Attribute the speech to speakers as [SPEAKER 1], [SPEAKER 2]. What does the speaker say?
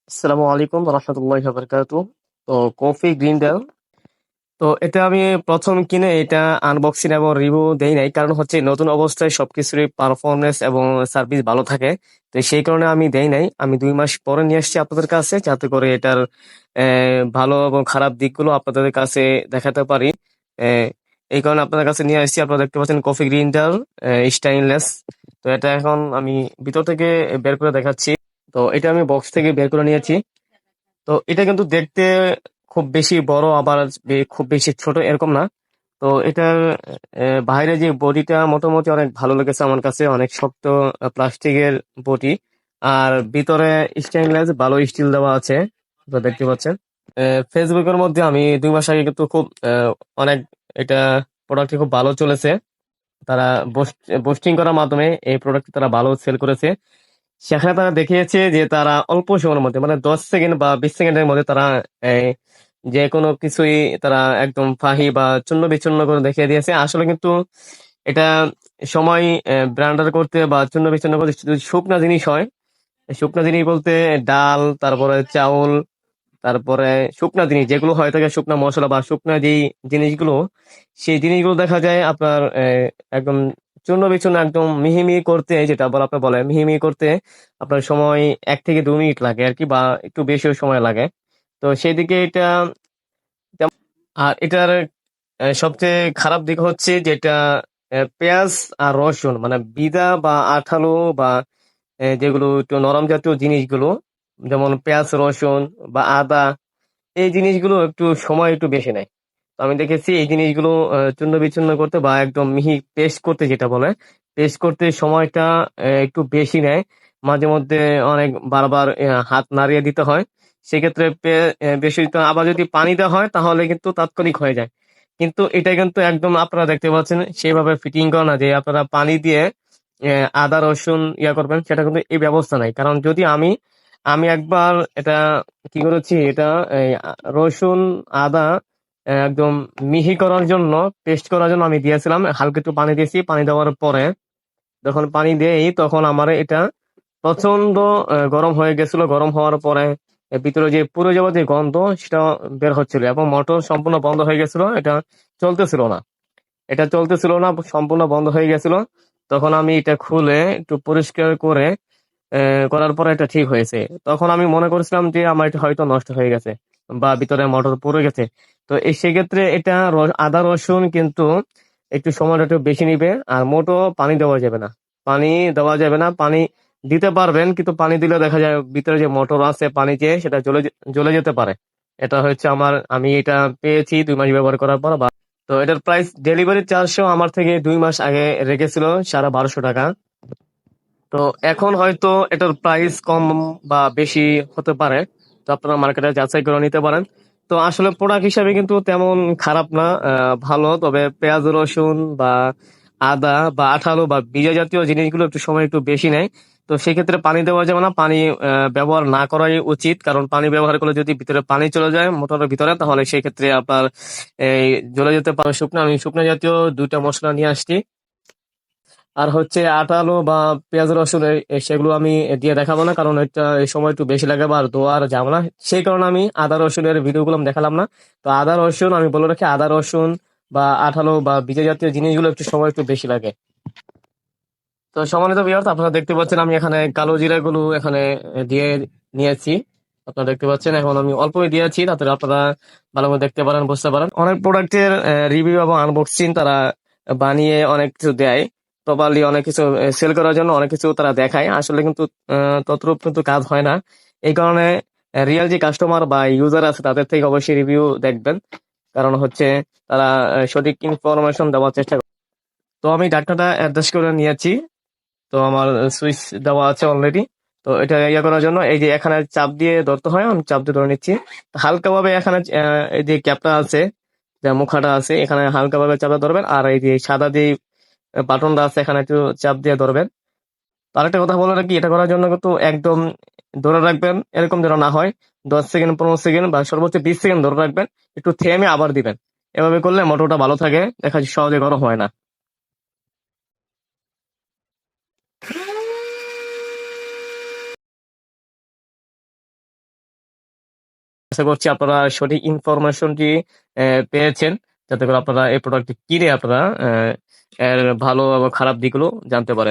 [SPEAKER 1] আসসালামু আলাইকুম রহমতুল্লাহি ওয়া বারাকাতুহু। তো কফি গ্রিন্ডার, তো এটা আমি প্রথম কিনে এটা আনবক্সিং এবং রিভিউ দেই নাই, কারণ হচ্ছে নতুন অবস্থায় সবকিছুরই পারফরমেন্স এবং সার্ভিস ভালো থাকে। তো সেই কারণে আমি দেই নাই, আমি 2 মাস পরে নিয়ে আসছি আপনাদের কাছে, যাতে করে এটার ভালো এবং খারাপ দিকগুলো আপনাদের কাছে দেখাতে পারি। আহ, এই কারণে আপনাদের কাছে নিয়ে আসছি। আপনারা দেখতে পাচ্ছেন কফি গ্রিন্ডার স্টাইনলেস। তো এটা এখন আমি ভিতর থেকে বের করে দেখাচ্ছি। তো এটা আমি বক্স থেকে বের করে নিয়েছি। তো এটা কিন্তু দেখতে খুব বেশি বড়, আবার খুব বেশি ছোট এরকম না। তো এটার বাইরে যে বডিটা মোটামুটি অনেক ভালো লেগেছে আমার কাছে, অনেক শক্ত প্লাস্টিকের বডি। আর ভিতরে স্টেনলেস ভালো স্টিল দেওয়া আছে, আপনারা দেখতে পাচ্ছেন। ফেসবুকের মধ্যে আমি 2 মাস আগে কিন্তু খুব অনেক এটা প্রোডাক্টটি খুব ভালো চলেছে। তারা পোস্টিং করার মাধ্যমে এই প্রোডাক্ট তারা ভালো সেল করেছে। সেখানে তারা দেখিয়েছে যে তারা অল্প সময়ের মধ্যে, মানে 10 সেকেন্ড বা 20 সেকেন্ডের মধ্যে তারা এই, যে কোনো কিছুই তারা একদম ফাহি বা চূন্য বিচূর্ণ করে দেখিয়ে দিয়েছে। আসলে কিন্তু এটা সময় ব্রান্ডার করতে বা চূন্য বিচূর্ণ করতে যদি শুকনা জিনিস হয়, শুকনা জিনিস বলতে ডাল, তারপরে চাউল, তারপরে শুকনা জিনিস যেগুলো হয়ে থাকে, শুকনা মশলা বা শুকনা যেই জিনিসগুলো, সেই জিনিসগুলো দেখা যায় আপনার একদম চূর্ণ বিচূর্ণ একদম মিহি মিহি করতে, যেটা বলে আপনার বলে মিহি মিহি করতে আপনার সময় 1 থেকে 2 মিনিট লাগে আর কি, বা একটু বেশিও সময় লাগে। তো সেই দিকে এটা আর এটার সবচেয়ে খারাপ দিক হচ্ছে যেটা পেঁয়াজ আর রসুন, মানে বিদা বা আঠালো বা যেগুলো একটু নরম জাতীয় জিনিসগুলো, যেমন পেঁয়াজ রসুন বা আদা, এই জিনিসগুলো একটু সময় একটু বেশি নেয়। তো আমি দেখেছি এই জিনিসগুলো চূর্ণ বিচূর্ণ করতে বা একদম মিহি পেস্ট করতে, যেটা বলে পেস্ট করতে সময়টা একটু বেশি নেয়। মাঝে মধ্যে অনেক বারবার হাত নাড়িয়ে দিতে হয়। সেক্ষেত্রে বেশি আবার যদি পানি দেওয়া হয় তাহলে কিন্তু তাৎক্ষণিক হয়ে যায়। কিন্তু এটা কিন্তু একদম আপনারা দেখতে পাচ্ছেন সেইভাবে ফিটিং করা না যে আপনারা পানি দিয়ে আদা রসুন করবেন, সেটা কিন্তু এই ব্যবস্থা নাই। কারণ যদি আমি আমি একবার এটা কি করেছি, এটা রসুন আদা একদম মিহি করার জন্য, পেস্ট করার জন্য আমি দিয়েছিলাম, হালকা একটু পানি দিয়েছি। পানি দেওয়ার পরে যখন পানি দেই তখন আমার এটা প্রচন্ড গরম হয়ে গেছিল। গরম হওয়ার পরে এর ভিতরে যে পুড়ে যাওয়ার যে গন্ধ, সেটা বের হচ্ছিল এবং মোটর সম্পূর্ণ বন্ধ হয়ে গেছিল। এটা চলতেছিল না, এটা চলতেছিল না, সম্পূর্ণ বন্ধ হয়ে গেছিল। তখন আমি এটা খুলে একটু পরিষ্কার করে করার পরে এটা ঠিক হয়েছে। তখন আমি মনে করেছিলাম যে আমার এটা হয়তো নষ্ট হয়ে গেছে বা ভিতরে মোটর পড়ে গেছে। তো এই সেক্ষেত্রে এটা আদা রসুন কিন্তু একটু সময়টা একটু বেশি নিবে। আর মোটো পানি দেওয়া যাবে না, পানি দেওয়া যাবে না। পানি দিতে পারবেন, কিন্তু পানি দিলে দেখা যায় ভিতরে যে মোটর আছে পানি চেয়ে সেটা জ্বলে যেতে পারে। এটা হচ্ছে আমি এটা পেয়েছি 2 মাস ব্যবহার করার পর। তো এটার প্রাইস ডেলিভারি চার্জও আমার থেকে 2 মাস আগে রেখেছিল 1250 টাকা। তো এখন হয়তো এটার প্রাইস কম বা বেশি হতে পারে। তো আপনারা মার্কেটে যাচাই করে নিতে পারেন। তো আসলে প্রোডাক্ট হিসাবে কিন্তু তেমন খারাপ না, ভালো। তবে পেঁয়াজ রসুন বা আদা বা আঠালো বা বীজা জাতীয় জিনিসগুলো একটু সময় একটু বেশি নেয়। তো সেক্ষেত্রে পানি দেওয়া যাবে না, পানি ব্যবহার না করাই উচিত। কারণ পানি ব্যবহার করলে যদি ভিতরে পানি চলে যায় মোটরের ভিতরে, তাহলে সেই ক্ষেত্রে আপনার এই জ্বলে যেতে পারে। আমি শুকনো জাতীয় 2টা মশলা নিয়ে আসছি। আর হচ্ছে আঠালো বা পেঁয়াজ রসুন সেগুলো আমি দিয়ে দেখাবো না, কারণ এটা এই সময় একটু বেশি লাগে বা আর ধোয়ার ঝামেলা। সেই কারণে আমি আদা রসুনের ভিডিওগুলো আমি দেখালাম না। তো আদা রসুন আমি বলে রাখি, আদা রসুন বা আঠালো বা বীজা জাতীয় জিনিসগুলো একটু সময় একটু বেশি লাগে। তো সম্মানিত ভিউয়ার্স, আপনারা দেখতে পাচ্ছেন আমি এখানে কালো জিরা গুলো এখানে দিয়ে নিয়েছি। আপনারা দেখতে পাচ্ছেন এখন আমি অল্পই দিয়েছি, তাতে আপনারা ভালো করে দেখতে পারেন, বুঝতে পারেন। অনেক প্রোডাক্টের রিভিউ এবং আনবক্সিং তারা বানিয়ে অনেক কিছু দেয়, প্রপারলি অনেক কিছু সেল করার জন্য অনেক কিছু তারা দেখায়। আসলে কিন্তু ততরূপ কিন্তু কাজ হয় না। এই কারণে রিয়েল যে কাস্টমার বা ইউজার আছে তাদের থেকে অবশ্যই রিভিউ দেখবেন, কারণ হচ্ছে তারা সঠিক ইনফরমেশন দেওয়ার চেষ্টা করে। তো আমি ঢাকনাটা অ্যাডজাস্ট করে নিয়েছি। তো আমার সুইচ দেওয়া আছে অলরেডি। তো এটা করার জন্য এই যে এখানে চাপ দিয়ে ধরতে হয়, আমি চাপ দিয়ে ধরে নিচ্ছি। হালকা ভাবে এখানে এই যে ক্যাপটা আছে, যে মুখাটা আছে, এখানে হালকা ভাবে চাপে ধরবেন। আর এই যে সাদা যে বাটনটা আছে এখানে একটু চাপ দিয়ে ধরবেন। তো আরেকটা কথা বলে রাখি, এটা করার জন্য কিন্তু একদম ধরে রাখবেন, এরকম যেন না হয়। 10 সেকেন্ড 15 সেকেন্ড বা সর্বোচ্চ 20 সেকেন্ড ধরে রাখবেন, একটু থেমে আবার দিবেন। এভাবে করলে মোটরটা ভালো থাকে, দেখা যায় সহজে গরম হয় না। আশা করছি আপনারা সঠিক ইনফরমেশনটি পেয়েছেন, যাতে করে আপনারা এই প্রোডাক্টটি কিনে আপনারা এর ভালো এবং খারাপ দিকগুলো জানতে পারেন।